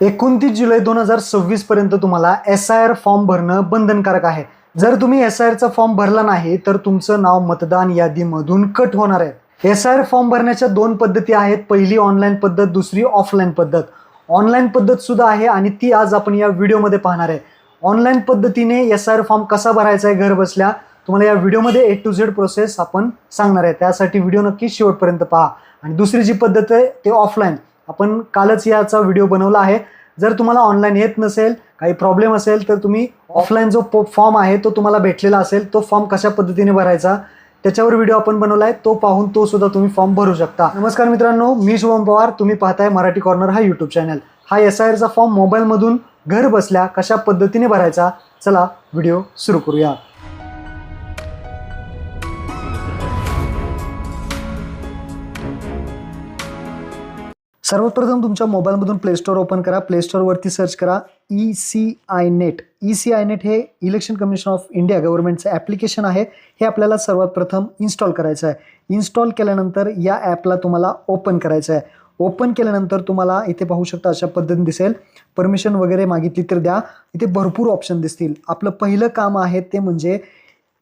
29 जुलै 2026 पर्यंत तुम्हाला SIR form भरणं बंधनकारक आहे। जर तुम्ही SIRचा फॉर्म भरला नाही तर तुमचं नाव मतदान यादीमधून कट होणार आहे। SIR फॉर्म भरण्याच्या दोन पद्धती आहेत, पहिली ऑनलाईन पद्धत, दुसरी ऑफलाईन पद्धत। ऑनलाईन पद्धत सुद्धा आहे आणि ती आज आपण या व्हिडिओमध्ये पाहणार आहे। ऑनलाईन पद्धतीने SIR फॉर्म कसा भरायचा आहे घर बसल्या तुम्हाला या व्हिडिओमध्ये A to Z प्रोसेस आपण सांगणार आहे, त्यासाठी व्हिडिओ नक्की शेवटपर्यंत पहा। आणि दुसरी जी पद्धत आहे ते ऑफलाईन, आपण कालच याचा व्हिडिओ बनवला आहे। जर तुम्हाला ऑनलाईन येत नसेल, काही प्रॉब्लेम असेल तर तुम्ही ऑफलाईन जो फॉर्म आहे तो तुम्हाला भेटलेला असेल, तो फॉर्म कशा पद्धतीने भरायचा त्याच्यावर व्हिडिओ आपण बनवला आहे, तो पाहून तो सुद्धा तुम्ही फॉर्म भरू शकता। नमस्कार मित्रांनो, मी शुभम पवार, तुम्ही पाहताय मराठी कॉर्नर हा यूट्यूब चॅनल। हा SIRचा फॉर्म मोबाईलमधून घर बसल्या कशा पद्धतीने भरायचा, चला व्हिडिओ सुरू करूया। सर्वप्रथम तुमच्या मोबाईलमधून प्ले स्टोअर ओपन करा। प्ले स्टोअरवरती सर्च करा ECINET। ECINET हे इलेक्शन कमिशन ऑफ इंडिया गव्हर्नमेंटचं ॲप्लिकेशन आहे। हे आपल्याला सर्वात प्रथम इन्स्टॉल करायचं आहे। इन्स्टॉल केल्यानंतर या ॲपला तुम्हाला ओपन करायचं आहे। ओपन केल्यानंतर तुम्हाला इथे पाहू शकता अशा पद्धतीने दिसेल, परमिशन वगैरे मागितली तर द्या। इथे भरपूर ऑप्शन दिसतील। आपलं पहिलं काम आहे ते म्हणजे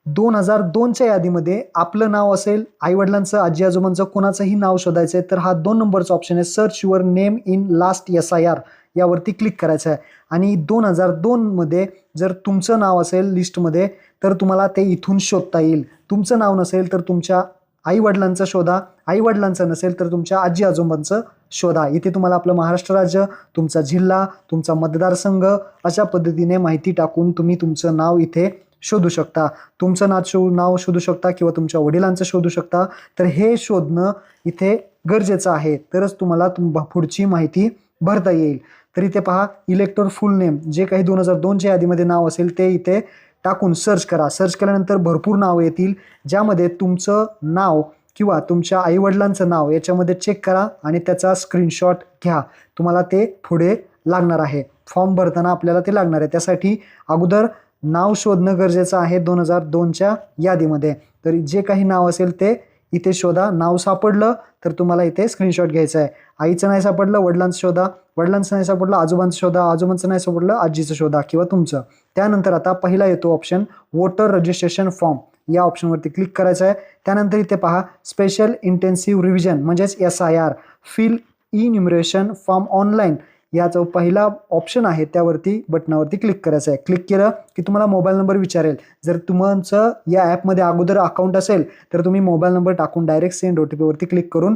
2002च्या यादीमध्ये आपलं नाव असेल, आईवडिलांचं, आजी आजोबांचं कोणाचंही नाव शोधायचं आहे तर हा 2 नंबरचा ऑप्शन आहे, search your name in last SIR, यावरती क्लिक करायचं आहे। आणि 2002मध्ये जर तुमचं नाव असेल लिस्टमध्ये तर तुम्हाला ते इथून शोधता येईल। तुमचं नाव नसेल तर तुमच्या आईवडिलांचं शोधा, आईवडिलांचं नसेल तर तुमच्या आजी आजोबांचं शोधा। इथे तुम्हाला आपलं महाराष्ट्र राज्य, तुमचा जिल्हा, तुमचा मतदारसंघ अशा पद्धतीने माहिती टाकून तुम्ही तुमचं नाव इथे शोधू शकता। तुमचं नाव शोधू शकता किंवा तुमच्या वडिलांचं शोधू शकता। तर हे शोधणं इथे गरजेचं आहे, तरच तुम्हाला पुढची माहिती भरता येईल। तर इथे पहा, इलेक्टर फुल नेम, जे काही 2002च्या यादीमध्ये नाव असेल ते इथे टाकून सर्च करा। सर्च केल्यानंतर भरपूर नावं येतील, ज्यामध्ये तुमचं नाव किंवा तुमच्या आईवडिलांचं नाव याच्यामध्ये चेक करा आणि त्याचा स्क्रीनशॉट घ्या। तुम्हाला ते पुढे लागणार आहे, फॉर्म भरताना आपल्याला ते लागणार आहे। त्यासाठी अगोदर नाव शोधणं गरजेचं आहे 2002च्या यादीमध्ये। तर जे काही नाव असेल ते इथे शोधा। नाव सापडलं तर तुम्हाला इथे स्क्रीनशॉट घ्यायचा आहे। आईचं नाही सापडलं, वडिलांचं शोधा, वडिलांचं नाही सापडलं, आजोबांचं शोधा, आजोबांचं नाही सापडलं, आजीचं शोधा किंवा तुमचं। त्यानंतर आता पहिला येतो ऑप्शन वोटर रजिस्ट्रेशन फॉर्म, या ऑप्शनवरती क्लिक करायचं आहे। त्यानंतर इथे पहा स्पेशल इंटेन्सिव्ह रिव्हिजन म्हणजेच SIR, फिल इन्युमरेशन फॉर्म ऑनलाईन, याचा पहिला ऑप्शन आहे त्यावरती बटनावरती क्लिक करायचं आहे। क्लिक केलं की तुम्हाला मोबाईल नंबर विचारेल। जर तुमचं या ॲपमध्ये अगोदर अकाउंट असेल तर तुम्ही मोबाईल नंबर टाकून डायरेक्ट सेंड OTP वरती क्लिक करून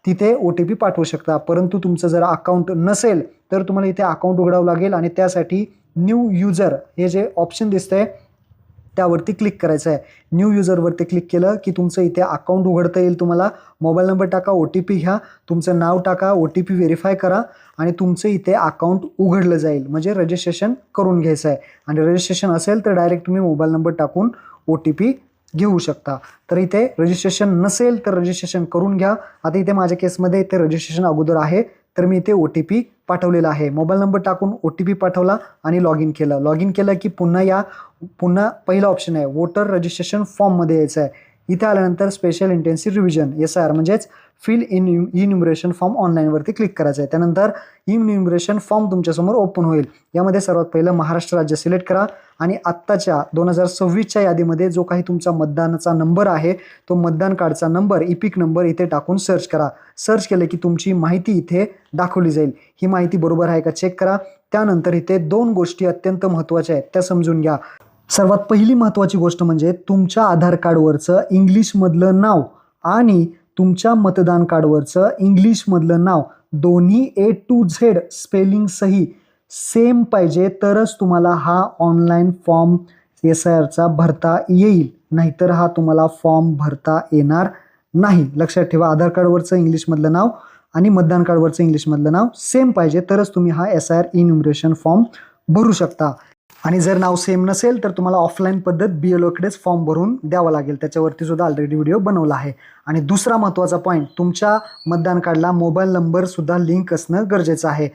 तिथे OTP पाठवू शकता। परंतु तुमचं जर अकाउंट नसेल तर तुम्हाला इथे अकाउंट उघडावं लागेल आणि त्यासाठी न्यू युजर हे जे ऑप्शन दिसतंय त्यावरती क्लिक करायचं आहे। न्यू युजरवरती क्लिक केलं की तुमचं इथे अकाउंट उघडता येईल। तुम्हाला मोबाईल नंबर टाका, OTP घ्या, तुमचं नाव टाका, OTP व्हेरीफाय करा आणि तुमचं इथे अकाउंट उघडलं जाईल, म्हणजे रजिस्ट्रेशन करून घ्यायचं आहे। आणि रजिस्ट्रेशन असेल तर डायरेक्ट तुम्ही मोबाईल नंबर टाकून OTP घेऊ शकता। तर इथे रजिस्ट्रेशन नसेल तर रजिस्ट्रेशन करून घ्या। आता इथे माझ्या केसमध्ये इथे रजिस्ट्रेशन अगोदर आहे तर मी इथे OTP पाठवलेला आहे। मोबाईल नंबर टाकून OTP पाठवला आणि लॉग इन केलं। लॉग इन केलं की पुन्हा पहिला ऑप्शन आहे वोटर रजिस्ट्रेशन फॉर्ममध्ये यायचं आहे। इथे आल्यानंतर स्पेशल इंटेन्सिव्ह रिव्हिजन SIR म्हणजेच फिल इन्युमरेशन फॉर्म ऑनलाईनवरती क्लिक करायचं आहे। त्यानंतर इन्युमरेशन फॉर्म तुमच्यासमोर ओपन होईल। यामध्ये सर्वात पहिलं महाराष्ट्र राज्य सिलेक्ट करा आणि आत्ताच्या 2026च्या यादीमध्ये जो काही तुमचा मतदानाचा नंबर आहे तो मतदान कार्डचा नंबर, इपिक नंबर इथे टाकून सर्च करा। सर्च केलं की तुमची माहिती इथे दाखवली जाईल। ही माहिती बरोबर आहे का चेक करा। त्यानंतर इथे 2 गोष्टी अत्यंत महत्त्वाच्या आहेत, त्या समजून घ्या। सर्वात पहिली महत्त्वाची गोष्ट म्हणजे तुमच्या आधार कार्डवरचं इंग्लिशमधलं नाव आणि तुमच्या मतदान कार्डवरचं इंग्लिशमधलं नाव दोन्ही A to Z स्पेलिंग सही सेम पाहिजे, तरच तुम्हाला हा ऑनलाईन फॉर्म SIRचा भरता येईल, नाहीतर हा तुम्हाला फॉर्म भरता येणार नाही। लक्षात ठेवा, आधार कार्डवरचं इंग्लिशमधलं नाव आणि मतदान कार्डवरचं इंग्लिशमधलं नाव सेम पाहिजे, तरच तुम्ही हा SIR इन्युमरेशन फॉर्म भरू शकता। आणि जर नाव सेम नसेल तर तुम्हाला ऑफलाईन पद्धत BLOकडेच फॉर्म भरून द्यावा लागेल, त्याच्यावरती सुद्धा ऑलरेडी व्हिडिओ बनवला आहे। आणि दुसरा महत्त्वाचा पॉईंट, तुमच्या मतदान कार्डला मोबाईल नंबर सुद्धा लिंक असणं गरजेचं आहे।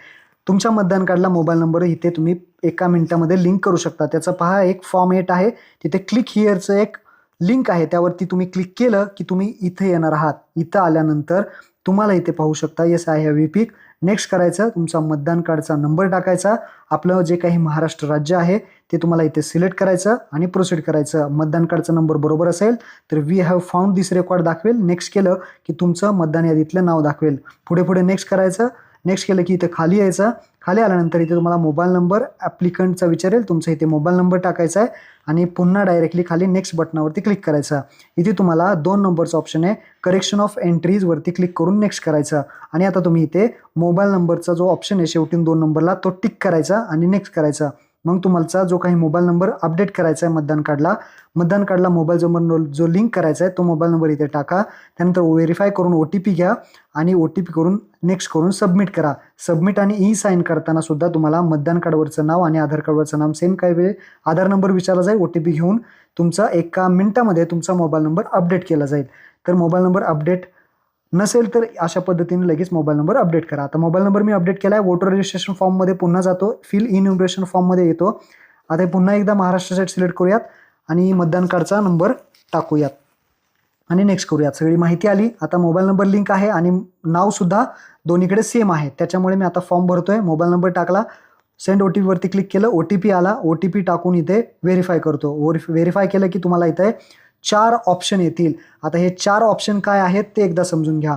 तुमच्या मतदान कार्डला मोबाईल नंबर इथे तुम्ही 1 मिनिटामध्ये लिंक करू शकता। त्याचं पहा एक फॉर्म 8 आहे, तिथे क्लिक हिअरचं एक लिंक आहे, त्यावरती तुम्ही क्लिक केलं की तुम्ही इथे येणार आहात। इथं आल्यानंतर तुम्हाला इथे पाहू शकता येस आय हॅव ई पिक नेक्स्ट करायचं, तुमचा मतदान कार्डचा नंबर टाकायचा, आपलं जे काही महाराष्ट्र राज्य आहे ते तुम्हाला इथे सिलेक्ट करायचं आणि प्रोसीड करायचं. मतदान कार्डचा नंबर बरोबर असेल तर we have found this record दाखवेल. नेक्स्ट केलं की तुमचं मतदान यादीतलं नाव दाखवेल. पुढे पुढे नेक्स्ट करायचं. नेक्स्ट केलं की इथे खाली यायचं. खाली आल्यानंतर इथे तुम्हाला मोबाईल नंबर ॲप्लिकंटचा विचारेल, तुमचा इथे मोबाईल नंबर टाकायचा आहे आणि पुन्हा डायरेक्टली खाली नेक्स्ट बटनावरती क्लिक करायचं. इथे तुम्हाला 2 नंबरचा ऑप्शन आहे, करेक्शन ऑफ एंट्रीज वरती क्लिक करून नेक्स्ट करायचं. आणि आता तुम्ही इथे मोबाईल नंबरचा जो ऑप्शन आहे शेवटी 2 नंबरला तो टिक करायचा आणि नेक्स्ट करायचा. मग तुम्हाला जो काही मोबाईल नंबर अपडेट करायचा आहे मतदान कार्डला मोबाईल नंबर जो लिंक करायचा आहे तो मोबाईल नंबर इथे टाका. त्यानंतर व्हेरीफाय करून OTP घ्या आणि OTP करून नेक्स्ट करून सबमिट करा. सबमिट आणि ई साईन करताना सुद्धा तुम्हाला मतदान कार्डवरचं नाव आणि आधार कार्डवरचं नाव सेम काही वेळ आधार नंबर विचारला जाईल. OTP घेऊन तुमचा 1 मिनिटामध्ये तुमचा मोबाईल नंबर अपडेट केला जाईल. तर मोबाईल नंबर अपडेट नसेल तर अशा पद्धतीने लगेच मोबाईल नंबर अपडेट करा. आता मोबाईल नंबर मी अपडेट केला आहे. वोटर रजिस्ट्रेशन फॉर्ममध्ये पुन्हा जातो, फिल इन्युमरेशन फॉर्ममध्ये येतो. आता पुन्हा एकदा महाराष्ट्र स्टेट सिलेक्ट करूयात आणि मतदान कार्डचा नंबर टाकूयात आणि नेक्स्ट करूयात. सगळी माहिती आली. आता मोबाईल नंबर लिंक आहे आणि नावसुद्धा दोन्हीकडे सेम आहे. त्याच्यामुळे मी आता फॉर्म भरतोय. मोबाईल नंबर टाकला, सेंड OTP वरती क्लिक केलं, OTP आला, OTP टाकून इथे व्हेरीफाय करतो. व्हेरीफाय केलं की तुम्हाला इथे 4 ऑप्शन येतील. आता हे 4 ऑप्शन काय आहेत ते एकदा समजून घ्या.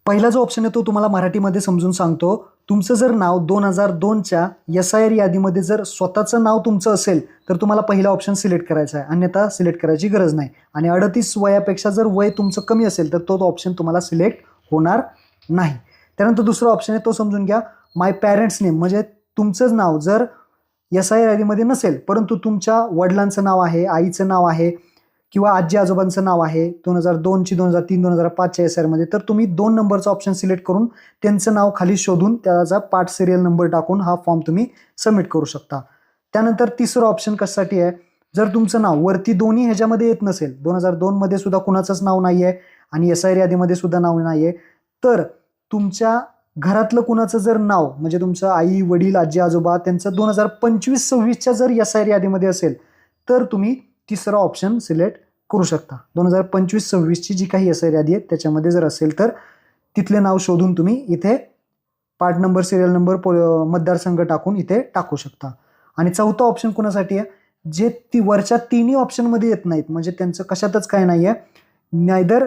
पहिला जो ऑप्शन आहे तो तुम्हाला मराठीमध्ये समजून सांगतो. तुमचं जर नाव 2002च्या SIR यादीमध्ये जर स्वतःचं नाव तुमचं असेल तर तुम्हाला पहिला ऑप्शन सिलेक्ट करायचा आहे, अन्यथा सिलेक्ट करायची गरज नाही. आणि 38 वयापेक्षा जर वय तुमचं कमी असेल तर तो ऑप्शन तुम्हाला सिलेक्ट होणार नाही. त्यानंतर दुसरा ऑप्शन आहे तो समजून घ्या, माय पॅरेंट्स नेम, म्हणजे तुमचंच नाव जर SIR यादीमध्ये नसेल परंतु तुमच्या वडिलांचं नाव आहे, आईचं नाव आहे किंवा आजी आजोबांचं नाव आहे 2002ची, 2003, 2005च्या SIR मध्ये, तर तुम्ही 2 नंबरचा ऑप्शन सिलेक्ट करून त्यांचं नाव खाली शोधून त्याचा पार्ट सिरियल नंबर टाकून हा फॉर्म तुम्ही सबमिट करू शकता. त्यानंतर तिसरं ऑप्शन कशासाठी आहे, जर तुमचं नाव वरती दोन्ही ह्याच्यामध्ये येत नसेल, 2002 मध्ये सुद्धा कुणाचंच नाव नाही आहे आणि SIR यादीमध्ये सुद्धा नाव नाही आहे, तर तुमच्या घरातलं कुणाचं जर नाव म्हणजे तुमचं आई वडील आजी आजोबा त्यांचं 2025-26च्या जर SIR यादीमध्ये असेल तर तुम्ही तिसरा ऑप्शन सिलेक्ट करू शकता. 2025-26ची जी काही SIR यादी आहे त्याच्यामध्ये जर असेल तर तिथले नाव शोधून तुम्ही इथे पार्ट नंबर सिरियल नंबर मतदारसंघ टाकून इथे टाकू शकता. आणि चौथा ऑप्शन कुणासाठी आहे, जे वरच्या तिन्ही ऑप्शनमध्ये येत नाहीत, म्हणजे त्यांचं कशातच काय नाही आहे, नायदर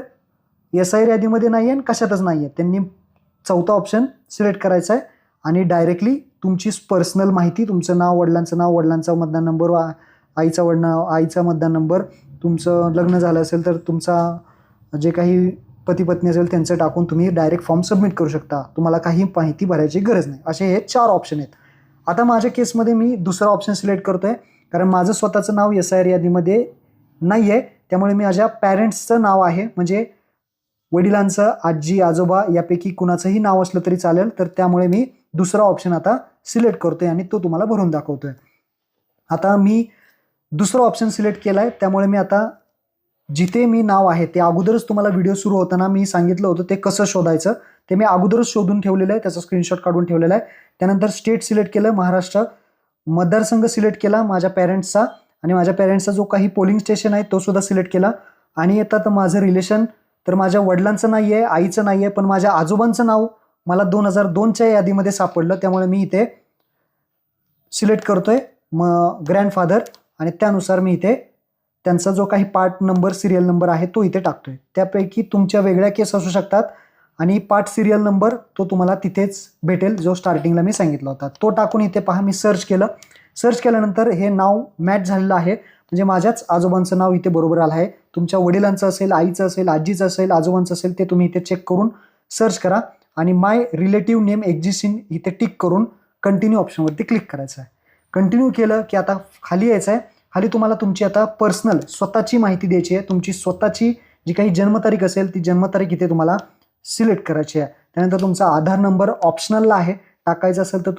SIR यादीमध्ये नाही आहे आणि कशातच नाही आहे, त्यांनी चौथा ऑप्शन सिलेक्ट करायचा आहे आणि डायरेक्टली तुमची पर्सनल माहिती, तुमचं नाव, वडिलांचं नाव, वडिलांचा मतदान नंबर, आईचा मतदान नंबर, तुमचं लग्न झालं असेल तर तुमचा जे काही पती पत्नी असेल त्यांचं टाकून तुम्ही डायरेक्ट फॉर्म सबमिट करू शकता. तुम्हाला काही माहिती भरायची गरज नाही. असे हे 4 ऑप्शन आहेत. आता माझ्या केसमध्ये मी दुसरा ऑप्शन सिलेक्ट करतोय कारण माझं स्वतःचं नाव SIR यादीमध्ये नाही आहे. त्यामुळे मी माझ्या पॅरेंट्सचं नाव आहे, म्हणजे वडिलांचं, आजी आजोबा यापैकी कुणाचंही नाव असलं तरी चालेल, तर त्यामुळे मी दुसरा ऑप्शन आता सिलेक्ट करतोय आणि तो तुम्हाला भरून दाखवतोय. आता मी दुसरा ऑप्शन सिलेक्ट केला आहे, त्यामुळे मी आता जिथे मी नाव आहे ते अगोदरच तुम्हाला व्हिडिओ सुरू होताना मी सांगितलं होतं ते कसं शोधायचं, ते मी अगोदरच शोधून ठेवलेलं आहे, त्याचा स्क्रीनशॉट काढून ठेवलेला आहे. त्यानंतर स्टेट सिलेक्ट केलं, महाराष्ट्र, मतदारसंघ सिलेक्ट केला माझ्या पॅरेंट्सचा आणि माझ्या पॅरेंट्सचा जो काही पोलिंग स्टेशन आहे तो सुद्धा सिलेक्ट केला. आणि आता तर माझं रिलेशन तर माझ्या वडिलांचं नाही आहे, आईचं नाही आहे, पण माझ्या आजोबांचं नाव मला 2002च्या यादीमध्ये सापडलं, त्यामुळे मी इथे सिलेक्ट करतोय ग्रँडफादर आणि त्यानुसार मी इथे त्यांचा जो काही पार्ट नंबर सिरियल नंबर आहे तो इथे टाकतोय. त्यापैकी तुमच्या वेगळ्या केस असू शकतात आणि पार्ट सिरियल नंबर तो तुम्हाला तिथेच भेटेल जो स्टार्टिंगला मी सांगितला होता, तो टाकून इथे पहा मी सर्च केलं. सर्च केल्यानंतर हे नाव मॅच झालेलं आहे, म्हणजे माझ्याच आजोबांचं नाव इथे बरोबर आलं आहे. तुमच्या वडिलांचं असेल, आईचं असेल, आजीचं असेल, आजोबांचं असेल ते तुम्ही इथे चेक करून सर्च करा आणि माय रिलेटिव्ह नेम एक्झिस्टिंग इथे टिक करून कंटिन्यू ऑप्शनवरती क्लिक करायचं आहे. कंटिन्यू केलं की आता खाली यायचं आहे. खाली तुम्हाला तुमची आता पर्सनल स्वतःची माहिती द्यायची आहे. तुमची स्वतःची जी काही जन्मतारीख असेल ती जन्मतारीख इथे तुम्हाला सिलेक्ट करायची आहे. त्यानंतर तुमचा आधार नंबर ऑप्शनलला आहे, टाकायचा असेल तर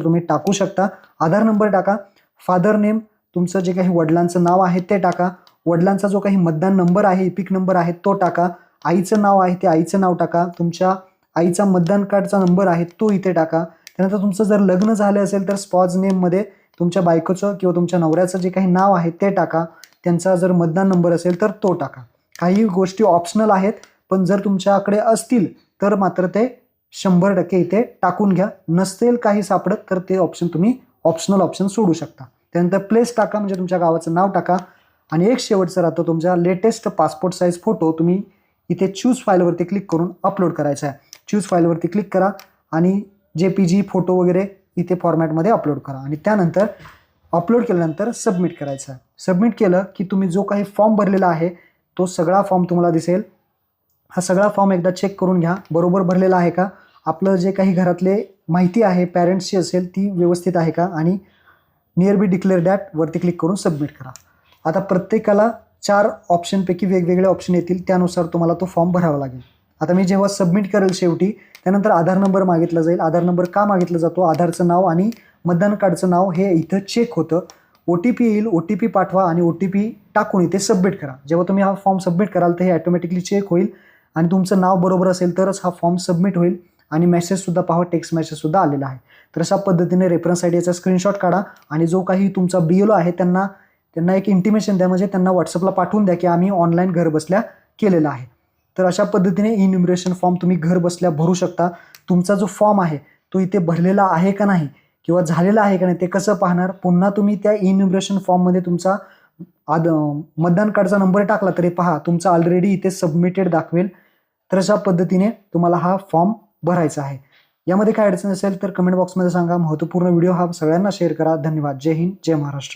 तुम्ही टाकू शकता. आधार नंबर टाका. फादर नेम, तुमचं जे काही वडिलांचं नाव आहे ते टाका. वडिलांचा जो काही मतदान नंबर आहे, इपिक नंबर आहे तो टाका. आईचं नाव आहे ते आईचं नाव टाका. तुमच्या आईचा मतदान कार्डचा नंबर आहे तो इथे टाका. त्यानंतर तुमचं जर लग्न झालं असेल तर स्पॉज नेममध्ये तुमच्या बायकोचं किंवा तुमच्या नवऱ्याचं जे काही नाव आहे ते टाका. त्यांचा जर मतदान नंबर असेल तर तो टाका. काही गोष्टी ऑप्शनल आहेत, पण जर तुमच्याकडे असतील तर मात्र ते 100% इथे टाकून घ्या. नसेल काही सापडत तर ते ऑप्शन तुम्ही ऑप्शनल ऑप्शन सोडू शकता. त्यानंतर प्लेस टाका, म्हणजे तुमच्या गावाचं नाव टाका. आणि एक शेवटचं राहतं, तुमचा लेटेस्ट पासपोर्ट साईज फोटो तुम्ही इथे चूज फाईलवरती क्लिक करून अपलोड करायचा आहे. चूज फाईलवरती क्लिक करा आणि JPG फोटो वगैरे इथे फॉर्मॅटमध्ये अपलोड करा. आणि त्यानंतर अपलोड केल्यानंतर सबमिट करायचं आहे. सबमिट केलं की तुम्ही जो काही फॉर्म भरलेला आहे तो सगळा फॉर्म तुम्हाला दिसेल. हा सगळा फॉर्म एकदा चेक करून घ्या, बरोबर भरलेला आहे का, आपलं जे काही घरातले माहिती आहे पॅरेंट्सची असेल ती व्यवस्थित आहे का, आणि नियर बी डिक्लेअर दॅट वरती क्लिक करून सबमिट करा. आता प्रत्येकाला 4 ऑप्शनपैकी वेगवेगळे ऑप्शन येतील, त्यानुसार तुम्हाला तो फॉर्म भरावा लागेल. आता मी जेव्हा सबमिट करेल शेवटी त्यानंतर आधार नंबर मागितला जाईल. आधार नंबर का मागितला जातो, आधारचं नाव आणि मतदान कार्डचं नाव हे इथं चेक होतं. OTP येईल, OTP पाठवा आणि OTP टाकून इथे सबमिट करा. जेव्हा तुम्ही हा फॉर्म सबमिट कराल तर हे ऑटोमॅटिकली चेक होईल आणि तुमचं नाव बरोबर असेल तरच हा फॉर्म सबमिट होईल. आणि मेसेजसुद्धा पहा, टेक्स्ट मेसेजसुद्धा आलेला आहे. तर अशा पद्धतीने रेफरन्स आयडीचा स्क्रीनशॉट काढा आणि जो काही तुमचा BLO आहे त्यांना एक इंटिमेशन द्या, म्हणजे त्यांना व्हॉट्सअपला पाठवून द्या की आम्ही ऑनलाईन घर बसल्या केलेलं आहे. तर अशा पद्धतीने इन्युमरेशन फॉर्म तुम्ही घर बसल्या भरू शकता. तुमचा जो फॉर्म आहे तो इथे भरलेला आहे का नाही किंवा झालेला आहे का नाही ते कसं पाहणार, पुन्हा तुम्ही त्या इन्युमरेशन फॉर्ममध्ये तुमचा मतदान कार्डचा नंबर टाकला तरी पहा तुमचा ऑलरेडी इथे सबमिटेड दाखवेल. तर अशा पद्धतीने तुम्हाला हा फॉर्म भरायचा आहे. यामध्ये काय अडचण असेल तर कमेंट बॉक्समध्ये सांगा. महत्त्वपूर्ण व्हिडिओ हा सगळ्यांना शेअर करा. धन्यवाद. जय हिंद, जय महाराष्ट्र.